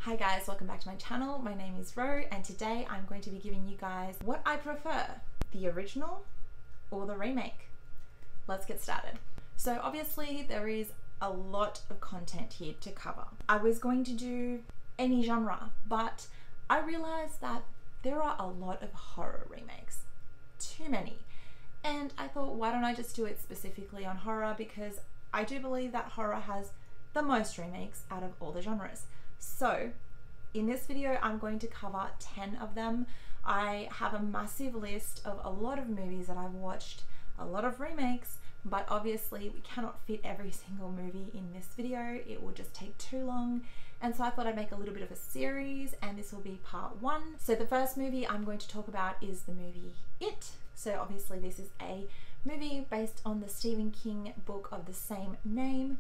Hi guys, welcome back to my channel. My name is Ro and today I'm going to be giving you guys what I prefer, the original or the remake. Let's get started. So obviously there is a lot of content here to cover. I was going to do any genre, but I realized that there are a lot of horror remakes. Too many. And I thought, why don't I just do it specifically on horror, because I do believe that horror has the most remakes out of all the genres. So in this video, I'm going to cover 10 of them. I have a massive list of a lot of movies that I've watched, a lot of remakes, but obviously we cannot fit every single movie in this video. It will just take too long. And so I thought I'd make a little bit of a series, and this will be part 1. So the first movie I'm going to talk about is the movie It. So obviously this is a movie based on the Stephen King book of the same name.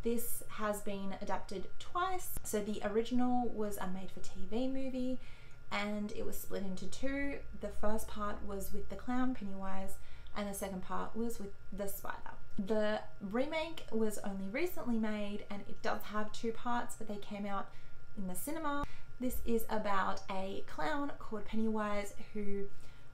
This has been adapted twice. So the original was a made-for-TV movie and it was split into two. The first part was with the clown Pennywise and the second part was with the spider. The remake was only recently made and it does have two parts, but they came out in the cinema. This is about a clown called Pennywise who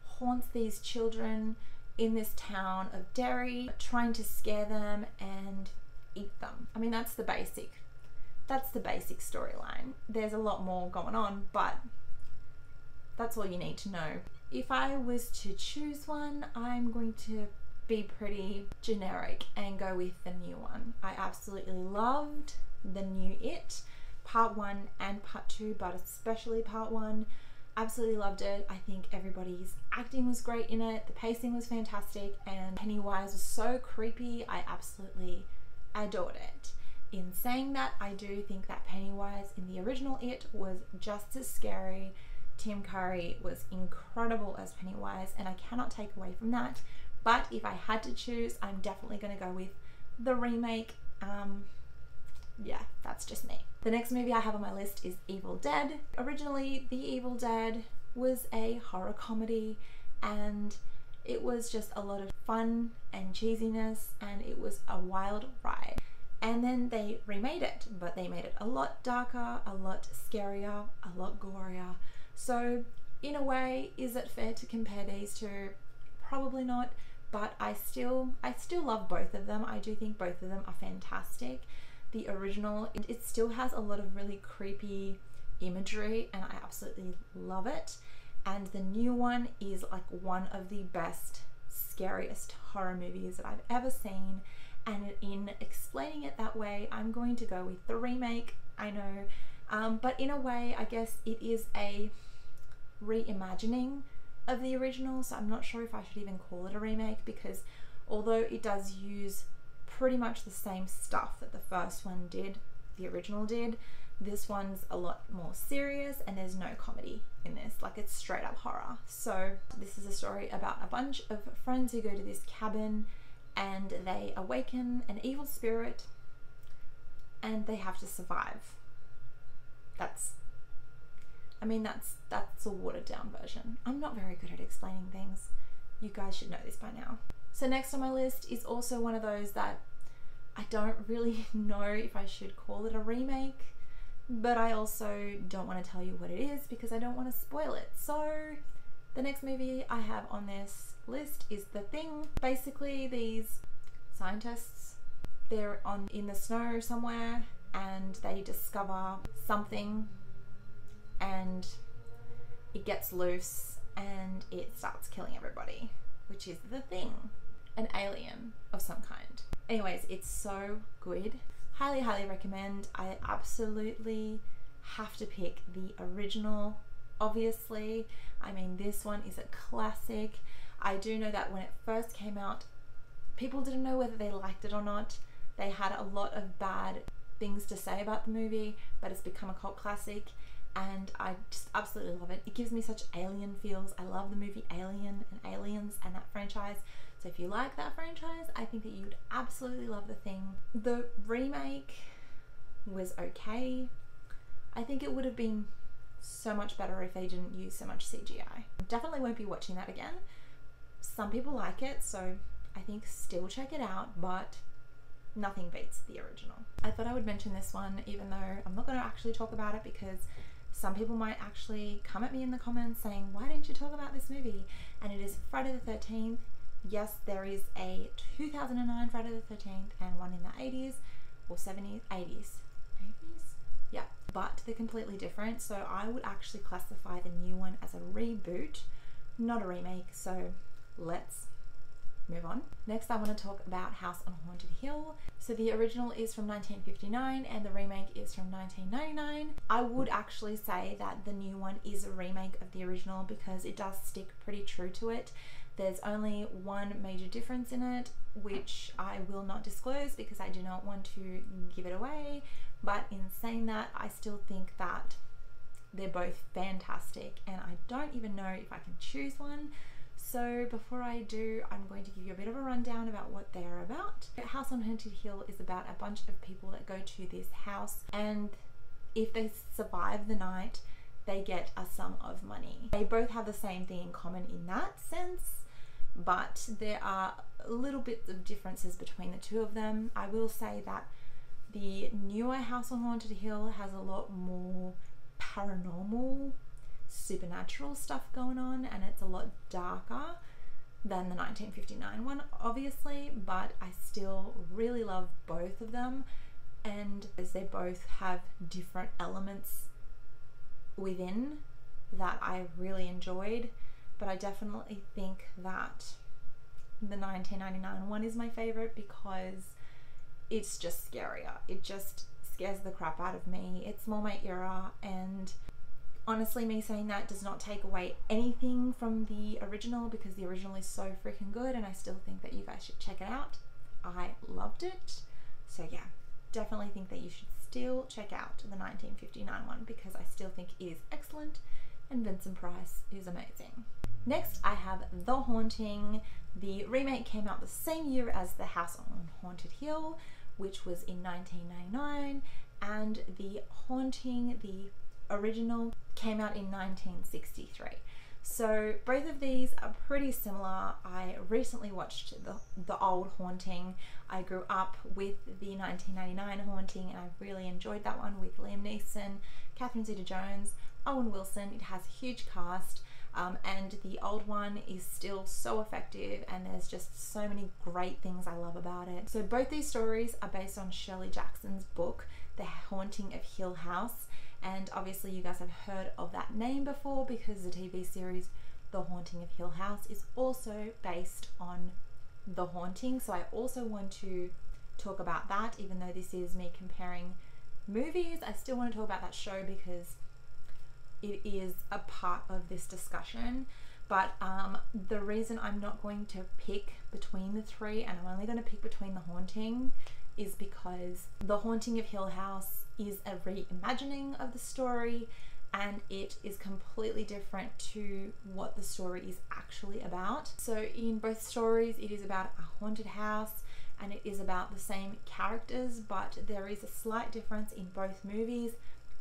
haunts these children in this town of Derry, trying to scare them and eat them. I mean, that's the basic storyline. There's a lot more going on, but that's all you need to know. If I was to choose one, I'm going to be pretty generic and go with the new one. I absolutely loved the new It, part 1 and part 2, but especially part 1. Absolutely loved it. I think everybody's acting was great in it. The pacing was fantastic and Pennywise was so creepy. I absolutely adored it. In saying that, I do think that Pennywise in the original It was just as scary. Tim Curry was incredible as Pennywise and I cannot take away from that. But if I had to choose, I'm definitely going to go with the remake. Yeah, that's just me. The next movie I have on my list is Evil Dead. Originally, The Evil Dead was a horror comedy and it was just a lot of fun and cheesiness and it was a wild ride. And then they remade it, but they made it a lot darker, a lot scarier, a lot gorier. So in a way, is it fair to compare these two? Probably not, but I still love both of them. I do think both of them are fantastic. The original, it still has a lot of really creepy imagery and I absolutely love it. And the new one is like one of the best, scariest horror movies that I've ever seen. And in explaining it that way, I'm going to go with the remake. I know, but in a way, I guess it is a reimagining of the original. So I'm not sure if I should even call it a remake, because although it does use pretty much the same stuff that the first one did, the original did, this one's a lot more serious and there's no comedy in this. Like, it's straight up horror. So this is a story about a bunch of friends who go to this cabin and they awaken an evil spirit and they have to survive. That's a watered down version. I'm not very good at explaining things. You guys should know this by now. So next on my list is also one of those that I don't really know if I should call it a remake, but I also don't want to tell you what it is because I don't want to spoil it. So the next movie I have on this list is The Thing. Basically, these scientists, they're in the snow somewhere and they discover something and it gets loose and it starts killing everybody, which is the thing. An alien of some kind. Anyways, it's so good. Highly, highly recommend. I absolutely have to pick the original, obviously. I mean, this one is a classic. I do know that when it first came out, people didn't know whether they liked it or not. They had a lot of bad things to say about the movie, but it's become a cult classic and I just absolutely love it. It gives me such alien feels. I love the movie Alien and Aliens and that franchise. So if you like that franchise, I think that you'd absolutely love The Thing. The remake was okay. I think it would have been so much better if they didn't use so much CGI. Definitely won't be watching that again. Some people like it, so I think still check it out, but nothing beats the original. I thought I would mention this one, even though I'm not going to actually talk about it, because some people might actually come at me in the comments saying, why didn't you talk about this movie? And it is Friday the 13th. Yes, there is a 2009 Friday the 13th and one in the 80s or 70s, 80s. Yeah, but they're completely different. So I would actually classify the new one as a reboot, not a remake. So let's move on. Next, I want to talk about House on Haunted Hill. So the original is from 1959 and the remake is from 1999. I would actually say that the new one is a remake of the original because it does stick pretty true to it. There's only one major difference in it, which I will not disclose because I do not want to give it away. But in saying that, I still think that they're both fantastic and I don't even know if I can choose one. So before I do, I'm going to give you a bit of a rundown about what they are about. House on Haunted Hill is about a bunch of people that go to this house, and if they survive the night, they get a sum of money. They both have the same thing in common in that sense, but there are little bits of differences between the two of them. I will say that the newer House on Haunted Hill has a lot more paranormal, supernatural stuff going on, and it's a lot darker than the 1959 one, obviously, but I still really love both of them, and as they both have different elements within that I really enjoyed. But I definitely think that the 1999 one is my favorite because it's just scarier. It just scares the crap out of me. It's more my era, and honestly, me saying that does not take away anything from the original because the original is so freaking good and I still think that you guys should check it out. I loved it. So yeah, definitely think that you should still check out the 1959 one because I still think it is excellent and Vincent Price is amazing. Next, I have The Haunting. The remake came out the same year as The House on Haunted Hill, which was in 1999, and The Haunting, the original, came out in 1963. So both of these are pretty similar. I recently watched the old Haunting. I grew up with the 1999 Haunting and I really enjoyed that one with Liam Neeson, Catherine Zeta-Jones, Owen Wilson. It has a huge cast. And the old one is still so effective and there's just so many great things I love about it. So both these stories are based on Shirley Jackson's book, The Haunting of Hill House, and obviously you guys have heard of that name before because the TV series The Haunting of Hill House is also based on The Haunting. So I also want to talk about that, even though this is me comparing movies. I still want to talk about that show because it is a part of this discussion. But the reason I'm not going to pick between the three and I'm only going to pick between The Haunting is because The Haunting of Hill House is a reimagining of the story and it is completely different to what the story is actually about. So in both stories it is about a haunted house and it is about the same characters, but there is a slight difference in both movies,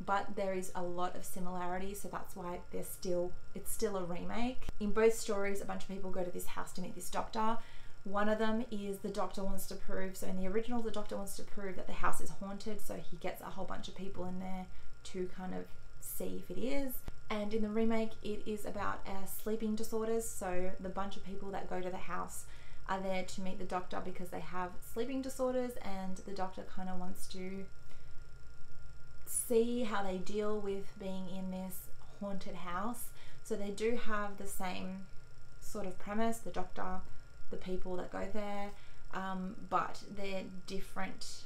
but there is a lot of similarity, so that's why it's still a remake. In both stories, a bunch of people go to this house to meet this doctor. One of them is the doctor wants to prove, so in the original the doctor wants to prove that the house is haunted, so he gets a whole bunch of people in there to kind of see if it is. And in the remake it is about sleeping disorders, so the bunch of people that go to the house are there to meet the doctor because they have sleeping disorders, and the doctor kind of wants to see how they deal with being in this haunted house. So they do have the same sort of premise, the doctor, the people that go there, but they're different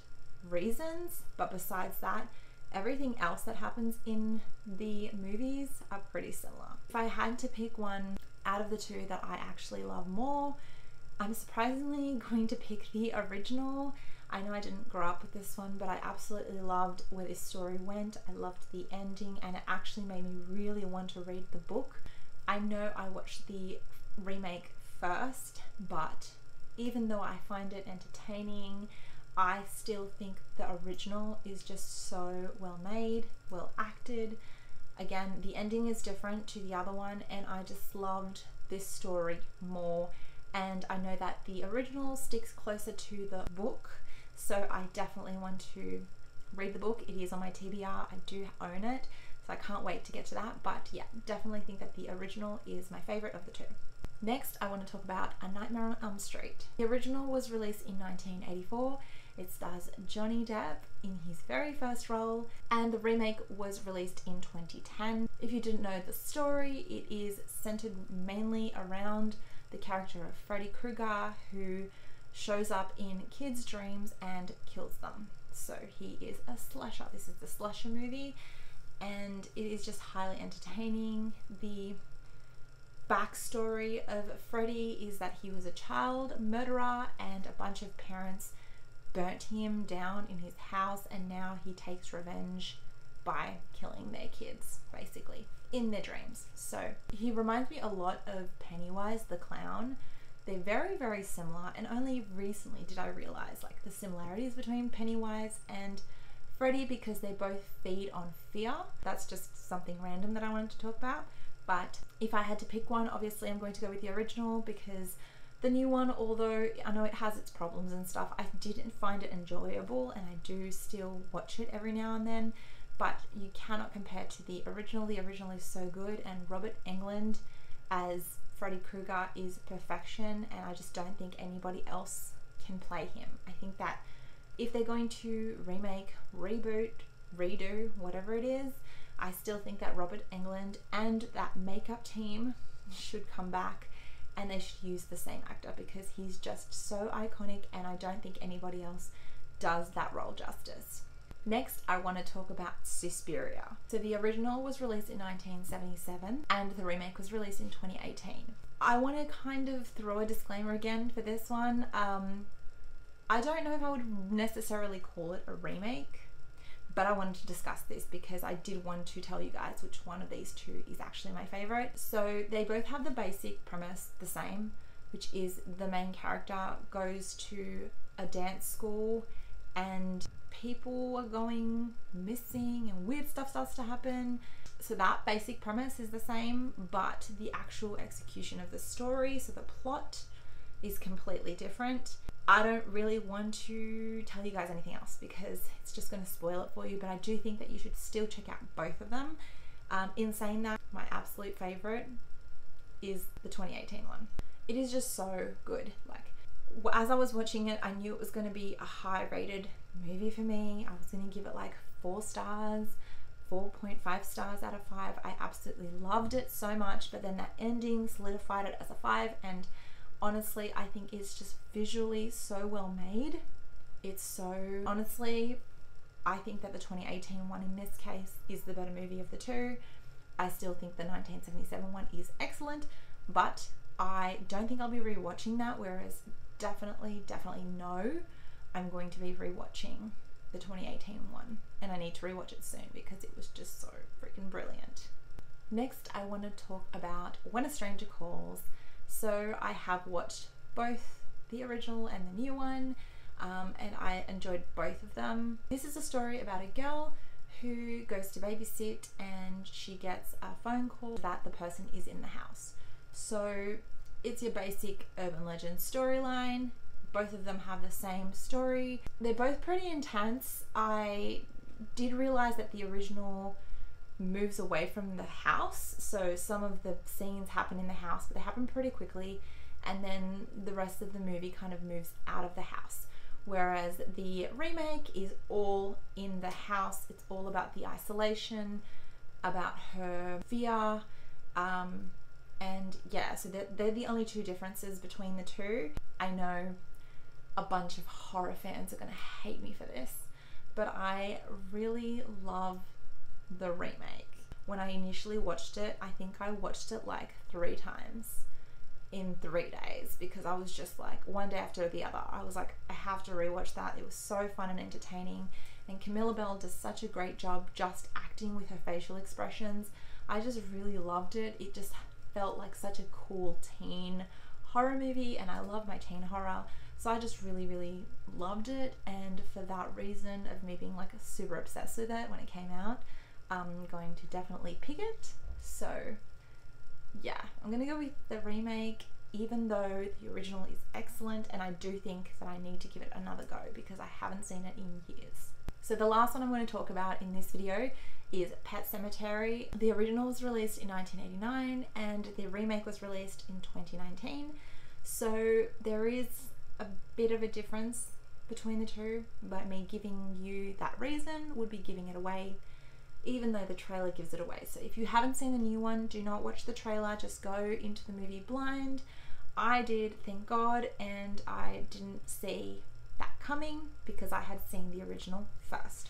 reasons. But besides that, everything else that happens in the movies are pretty similar. If I had to pick one out of the two that I actually love more, I'm surprisingly going to pick the original. I know I didn't grow up with this one, but I absolutely loved where this story went. I loved the ending and it actually made me really want to read the book. I know I watched the remake first, but even though I find it entertaining, I still think the original is just so well made, well acted. Again, the ending is different to the other one and I just loved this story more. And I know that the original sticks closer to the book, So I definitely want to read the book. It is on my TBR. I do own it, so I can't wait to get to that. But yeah, definitely think that the original is my favorite of the two. Next, I want to talk about A Nightmare on Elm Street. The original was released in 1984. It stars Johnny Depp in his very first role, and the remake was released in 2010. If you didn't know the story, it is centered mainly around the character of Freddy Krueger, who shows up in kids' dreams and kills them. So he is a slasher. This is the slasher movie, and it is just highly entertaining. The backstory of Freddy is that he was a child murderer and a bunch of parents burnt him down in his house, and now he takes revenge by killing their kids, basically, in their dreams. So he reminds me a lot of Pennywise the clown. They're very, very similar, and only recently did I realize like the similarities between Pennywise and Freddy, because they both feed on fear. That's just something random that I wanted to talk about. But if I had to pick one, obviously I'm going to go with the original, because the new one, although I know it has its problems and stuff, I didn't find it enjoyable, and I do still watch it every now and then, but you cannot compare to the original. The original is so good, and Robert Englund as Freddy Krueger is perfection, and I just don't think anybody else can play him. I think that if they're going to remake, reboot, redo, whatever it is, I still think that Robert Englund and that makeup team should come back, and they should use the same actor, because he's just so iconic, and I don't think anybody else does that role justice. Next, I want to talk about Suspiria. So the original was released in 1977 and the remake was released in 2018. I want to kind of throw a disclaimer again for this one. I don't know if I would necessarily call it a remake, but I wanted to discuss this because I did want to tell you guys which one of these two is actually my favorite. So they both have the basic premise the same, which is the main character goes to a dance school and people are going missing and weird stuff starts to happen. So that basic premise is the same, but the actual execution of the story, so the plot, is completely different. I don't really want to tell you guys anything else because it's just going to spoil it for you, but I do think that you should still check out both of them. In saying that, my absolute favorite is the 2018 one. It is just so good. Like, as I was watching it, I knew it was going to be a high rated movie for me. I was going to give it like 4 stars, 4.5 stars out of 5. I absolutely loved it so much, but then that ending solidified it as a 5, and honestly, I think it's just visually so well made. It's so, honestly, I think that the 2018 one in this case is the better movie of the two. I still think the 1977 one is excellent, but I don't think I'll be rewatching that, whereas definitely no, I'm going to be rewatching the 2018 one, and I need to rewatch it soon because it was just so freaking brilliant. Next, I want to talk about When a Stranger Calls. So I have watched both the original and the new one, and I enjoyed both of them. This is a story about a girl who goes to babysit and she gets a phone call that the person is in the house. So it's your basic urban legend storyline. Both of them have the same story. They're both pretty intense. I did realize that the original moves away from the house, so some of the scenes happen in the house, but they happen pretty quickly, and then the rest of the movie kind of moves out of the house, whereas the remake is all in the house. It's all about the isolation, about her fear, and yeah, so they're the only two differences between the two. I know a bunch of horror fans are going to hate me for this, but I really love the remake. When I initially watched it, I think I watched it like 3 times in 3 days because I was just like, one day after the other, I was like, I have to rewatch that. It was so fun and entertaining, and Camilla Bell does such a great job just acting with her facial expressions. I just really loved it. It just felt like such a cool teen horror movie, and I love my teen horror, so I just really loved it. And for that reason of me being like super obsessed with it when it came out, I'm going to definitely pick it. So yeah, I'm gonna go with the remake. even though the original is excellent, and I do think that I need to give it another go because I haven't seen it in years. So the last one I'm going to talk about in this video is Pet Sematary. The original was released in 1989 and the remake was released in 2019. So there is a bit of a difference between the two, but me giving you that reason would be giving it away, even though the trailer gives it away. So if you haven't seen the new one, do not watch the trailer, just go into the movie blind. I did, thank God, and I didn't see that coming because I had seen the original first.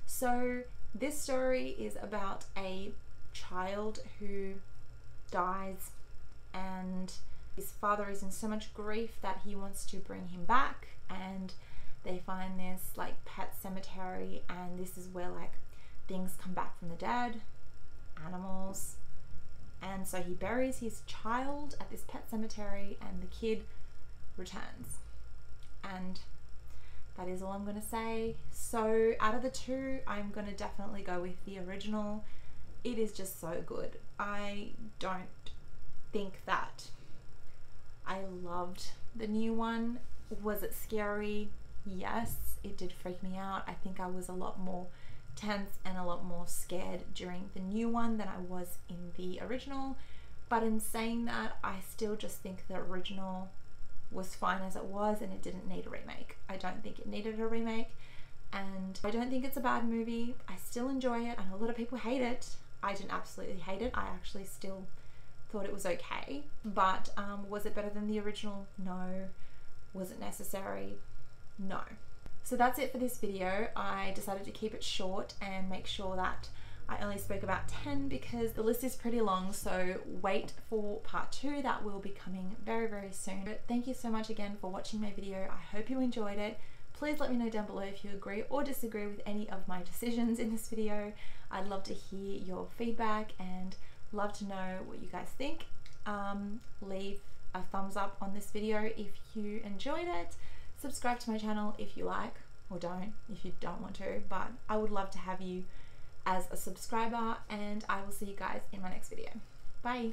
So this story is about a child who dies, and his father is in so much grief that he wants to bring him back, and they find this like pet cemetery, and this is where like things come back from the dead, animals, and so he buries his child at this pet cemetery and the kid returns. And that is all I'm going to say. So out of the two, I'm going to definitely go with the original. It is just so good. I don't think that I loved the new one. Was it scary? Yes, it did freak me out. I think I was a lot more tense and a lot more scared during the new one than I was in the original. But in saying that, I still just think the original was fine as it was and it didn't need a remake. I don't think it needed a remake, and I don't think it's a bad movie. I still enjoy it. I know a lot of people hate it. I didn't absolutely hate it. I actually still thought it was okay. But was it better than the original? No. Was it necessary? No. So that's it for this video. I decided to keep it short and make sure that I only spoke about 10 because the list is pretty long, so wait for part 2. That will be coming very, very soon. But thank you so much again for watching my video. I hope you enjoyed it. Please let me know down below if you agree or disagree with any of my decisions in this video. I'd love to hear your feedback and love to know what you guys think. Leave a thumbs up on this video if you enjoyed it. Subscribe to my channel if you like, or don't if you don't want to, but I would love to have you as a subscriber, and I will see you guys in my next video. Bye.